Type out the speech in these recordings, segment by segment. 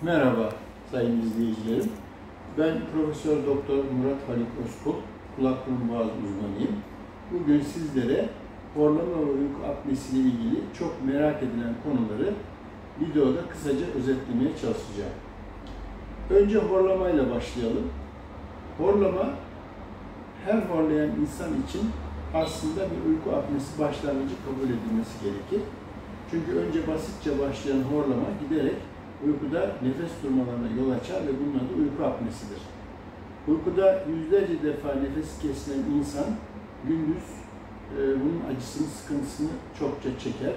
Merhaba sayın izleyicilerim. Ben Profesör Doktor Murat Haluk Özkul, kulak burun boğaz uzmanıyım. Bugün sizlere horlama ve uyku apnesi ile ilgili çok merak edilen konuları videoda kısaca özetlemeye çalışacağım. Önce horlamayla başlayalım. Horlama her horlayan insan için aslında bir uyku apnesi başlangıcı kabul edilmesi gerekir. Çünkü önce basitçe başlayan horlama giderek uykuda nefes durmalarına yol açar ve bunun adı uyku apnesidir. Uykuda yüzlerce defa nefes kesilen insan gündüz bunun acısını, sıkıntısını çokça çeker.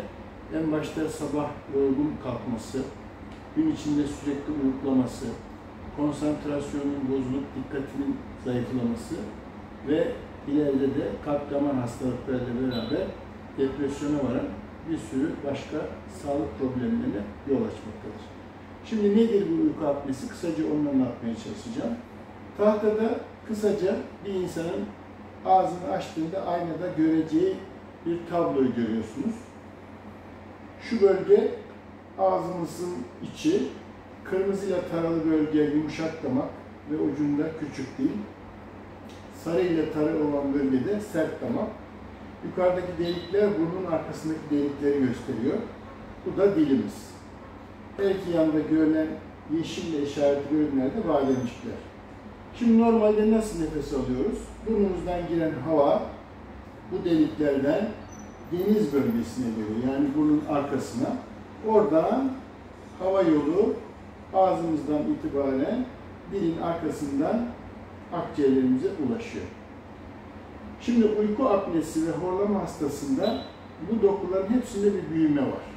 En başta sabah yorgun kalkması, gün içinde sürekli uyuklaması, konsantrasyonun bozulup dikkatinin zayıflaması ve ileride de kalp damar hastalıklarıyla beraber depresyona varan bir sürü başka sağlık problemlerine yol açmaktadır. Şimdi nedir bu uyku apnesi? Kısaca onu anlatmaya çalışacağım. Tahtada kısaca bir insanın ağzını açtığında aynada göreceği bir tabloyu görüyorsunuz. Şu bölge ağzımızın içi, kırmızıyla taralı bölge yumuşak damak ve ucunda küçük dil. Sarı ile tarı olan bölgede sert damak. Yukarıdaki delikler burnun arkasındaki delikleri gösteriyor. Bu da dilimiz. Her iki yanda görülen yeşille işaretli bölümlerde bademcikler. Şimdi normalde nasıl nefes alıyoruz? Burnumuzdan giren hava bu deliklerden geniz bölgesine geliyor. Yani burnun arkasına. Oradan hava yolu ağzımızdan itibaren dilin arkasından akciğerlerimize ulaşıyor. Şimdi uyku apnesi ve horlama hastasında bu dokuların hepsinde bir büyüme var.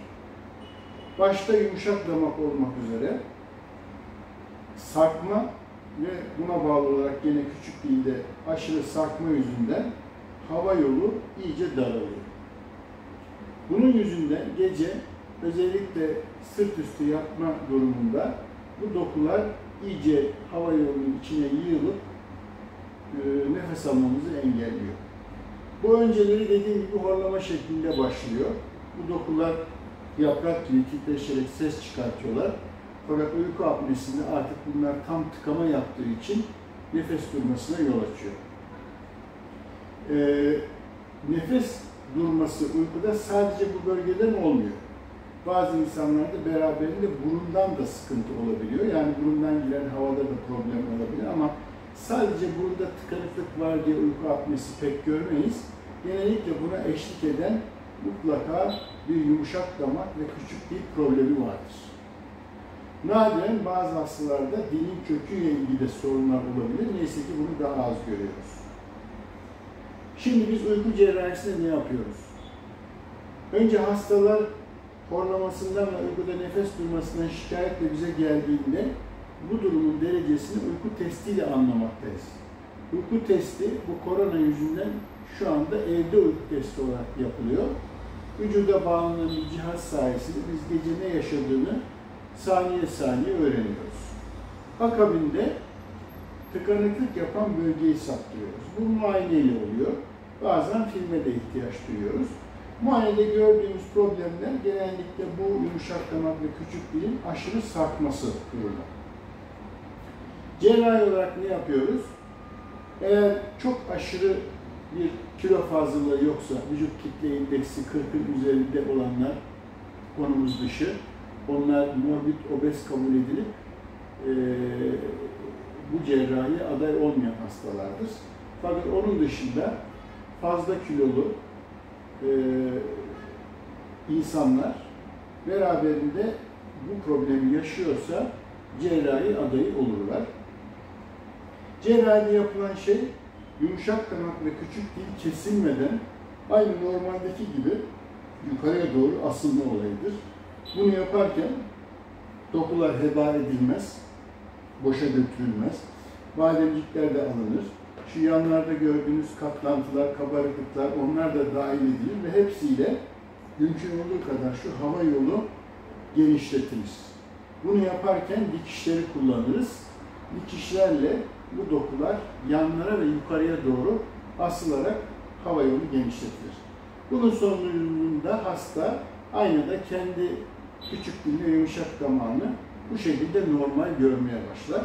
Başta yumuşak damak olmak üzere sarkma ve buna bağlı olarak yine küçük dilde aşırı sarkma yüzünden hava yolu iyice daralıyor. Bunun yüzünden gece özellikle sırt üstü yatma durumunda bu dokular iyice hava yolunun içine yığılıp nefes almamızı engelliyor. Bu önceleri dediğim gibi horlama şeklinde başlıyor. Bu dokular yaprak gibi titreşerek ses çıkartıyorlar. Fakat uyku apnesinde artık bunlar tam tıkama yaptığı için nefes durmasına yol açıyor. Nefes durması uykuda sadece bu bölgeden olmuyor. Bazı insanlarda beraberinde burundan da sıkıntı olabiliyor. Yani burundan giren havada da problem olabilir ama sadece burunda tıkanıklık var diye uyku apnesi pek görmeyiz. Genellikle buna eşlik eden mutlaka bir yumuşak damak ve küçük dil problemi vardır. Nadiren bazı hastalarda dilin köküyle ilgili de sorunlar olabilir. Neyse ki bunu daha az görüyoruz. Şimdi biz uyku cerrahisinde ne yapıyoruz? Önce hastalar horlamasından ve uykuda nefes durmasından şikayetle bize geldiğinde bu durumun derecesini uyku testiyle anlamaktayız. Uyku testi bu korona yüzünden şu anda evde uyku testi olarak yapılıyor. Vücuda bağlanan bir cihaz sayesinde biz gece ne yaşadığını saniye saniye öğreniyoruz. Akabinde tıkanıklık yapan bölgeyi saptırıyoruz. Bu muayeneyle oluyor. Bazen filme de ihtiyaç duyuyoruz. Muayenede gördüğümüz problemler genellikle bu yumuşak damak ve küçük dilin aşırı sarkması durumu. Cerrahi olarak ne yapıyoruz? Eğer çok aşırı bir kilo fazlalığı yoksa, vücut kitle indeksi 40'ın üzerinde olanlar konumuz dışı, onlar morbid obez kabul edilip bu cerrahiye aday olmayan hastalardır. Fakat onun dışında fazla kilolu insanlar beraberinde bu problemi yaşıyorsa cerrahi adayı olurlar. Cerrahide yapılan şey yumuşak damak ve küçük dil kesilmeden aynı normaldeki gibi yukarıya doğru asılma olayıdır. Bunu yaparken dokular heba edilmez, boşa götürülmez. Bademcikler de alınır. Şu yanlarda gördüğünüz katlantılar, kabarıklıklar onlar da dahil edilir ve hepsiyle mümkün olduğu kadar şu hava yolu genişletiriz. Bunu yaparken dikişleri kullanırız. Dikişlerle bu dokular yanlara ve yukarıya doğru asılarak hava yolu genişletilir. Bunun sonucunda hasta aynada kendi küçük dilini ve yumuşak damağını bu şekilde normal görmeye başlar.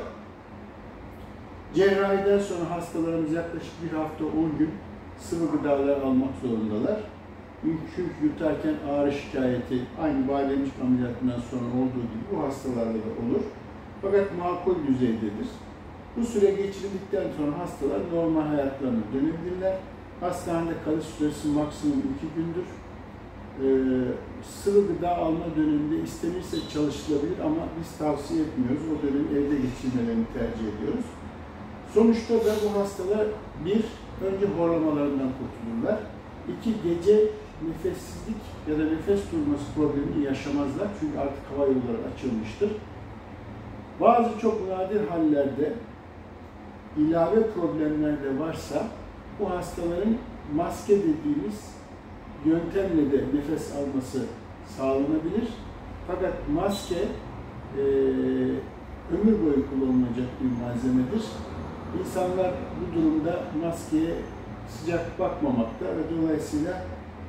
Cerrahiden sonra hastalarımız yaklaşık 1 hafta 10 gün sıvı gıdalar almak zorundalar. Çünkü yutarken ağrı şikayeti aynı bademcik ameliyatından sonra olduğu gibi bu hastalarda da olur. Fakat makul düzeydedir. Bu süre geçirildikten sonra hastalar normal hayatlarına dönebilirler. Hastanede kalış süresi maksimum 2 gündür. Sıvı gıda alma döneminde istenirse çalışılabilir ama biz tavsiye etmiyoruz. O dönemi evde geçirmelerini tercih ediyoruz. Sonuçta da bu hastalar önce horlamalarından kurtulurlar. 2, gece nefessizlik ya da nefes durması problemini yaşamazlar. Çünkü artık hava yolları açılmıştır. Bazı çok nadir hallerde ilave problemler de varsa bu hastaların maske dediğimiz yöntemle de nefes alması sağlanabilir. Fakat maske ömür boyu kullanılacak bir malzemedir. İnsanlar bu durumda maskeye sıcak bakmamakta ve dolayısıyla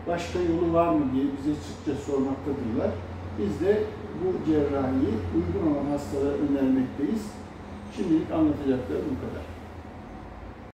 başka yolu var mı diye bize sıkça sormaktadırlar. Biz de bu cerrahiyi uygun olan hastalara önermekteyiz. Şimdilik anlatacaklarım bu kadar.